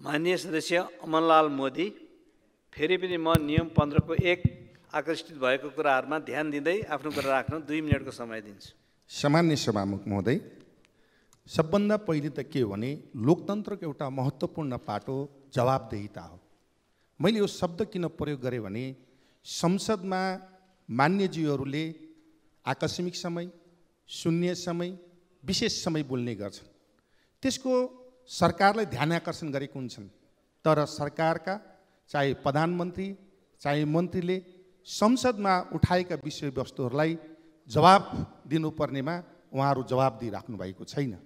माननीय सदस्य अमनलाल मोदी, फेरि पनि म नियम 15 को 1 आकर्षित भएको कुराहरुमा ध्यान दिँदै आफ्नो कुरा राख्न 2 मिनेटको समय दिन्छु। सामान्य सभामुख महोदय, सबभन्दा पहिले त के हो भने लोकतन्त्रको एउटा महत्त्वपूर्ण पाटो जवाबदेहिता हो। मैले यो शब्द किन प्रयोग गरेँ भने संसदमा मान्यज्यूहरूले आकस्मिक समय, शून्य समय, विशेष समय बोल्ने गर्छन्। त्यसको सरकारलाई ध्यान आकर्षण गरेको हुन्छन्, तर सरकारका चाहे प्रधानमन्त्री चाहे मन्त्रीले संसदमा उठाएका विषयवस्तुहरूलाई जवाब दिनुपर्नेमा उहाँहरू जवाब दिइराख्नु भएको छैन।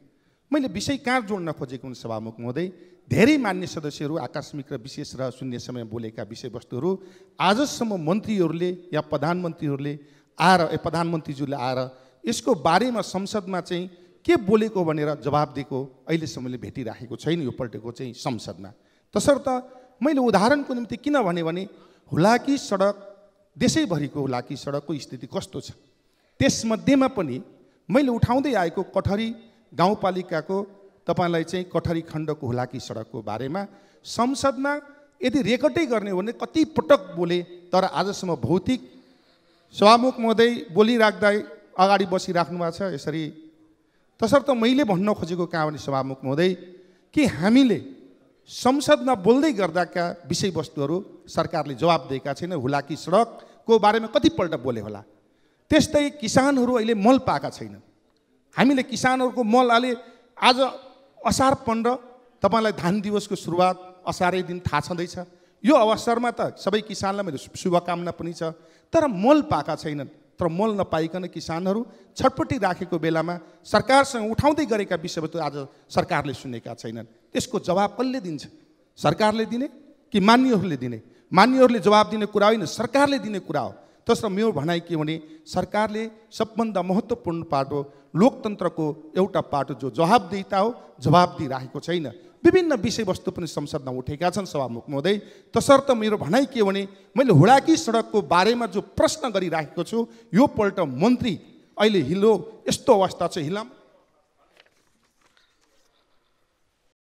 मैले विषय कहाँ जोड्न खोजेको हुँ सभामुख महोदय, धेरै मान्य सदस्यहरू आकस्मिक र विशेष र शून्य समय बोलेका विषयवस्तुहरू आजसम्म मन्त्रीहरूले या प्रधानमन्त्रीहरूले आएर प्रधानमन्त्रीज्यूले आएर यसको बारेमा संसदमा चाहिँ के बोलेको भनेर जवाब दिएको अहिलेसम्मले भेटिराखेको छैन यो पल्टेको चाहिँ संसदमा। तसर्थ मैले उदाहरणको निम्ति किन भने हुलाकी सडक, देशैभरिको हुलाकी सडकको स्थिति कस्तो छ त्यसमध्येमा पनि मैले उठाउँदै आएको कठरी गाउँपालिकाको तपाईलाई चाहिँ कठरी खण्डको हुलाकी सडकको बारेमा संसदमा यदि रेकर्डै गर्ने हो भने कति पटक बोले, तर आजसम्म भौतिक सभामुख महोदय बोलिराख्दा अगाडि बसिराख्नु भएको छ यसरी। तसर्थ मैले भन्न खोजेको कहाँ भने सभामुख महोदय कि हामीले संसदमा बोल्दै गर्दाका विषयवस्तुहरू सरकारले जवाब दिएका छैन। हुलाकी सडकको बारेमा कतिपल्ट बोले होला। त्यस्तै किसानहरू अहिले मल पाएका छैनन्। हामीले किसानहरूको मल अहिले आज असार 15 तपाईलाई धान दिवसको सुरुवात असारै दिन थाहा छँदैछ। यो अवसरमा त सबै किसानलाई मेरो शुभकामना पनि छ, तर मल पाएका छैनन्। तर मल नपाइकन किसानहरू छटपटी राखेको बेलामा सरकारसँग उठाउँदै गरेका विषयवस्तु आज सरकारले सुनेका छैनन्। त्यसको जवाब कसले दिन्छ? सरकारले दिने कि मान्यहरूले दिने? मान्यहरूले जवाब दिने कुरा होइन, सरकारले दिने कुरा हो। त्यसर्थ मेरो भनाइ के भने सरकारले सबभन्दा महत्त्वपूर्ण पाटो लोकतन्त्रको एउटा पाटो जो जवाबदेहिता हो जवाब दिइराखेको छैन। विभिन्न विषयवस्तु पनि संसदमा उठेका छन् सभामुख महोदय। तसर्थ मेरो भनाइ के भने मैले हुलाकी सडकको बारेमा जो प्रश्न गरिराखेको छु यो पल्ट मन्त्री अहिले हिलो यस्तो अवस्था छ हिलाम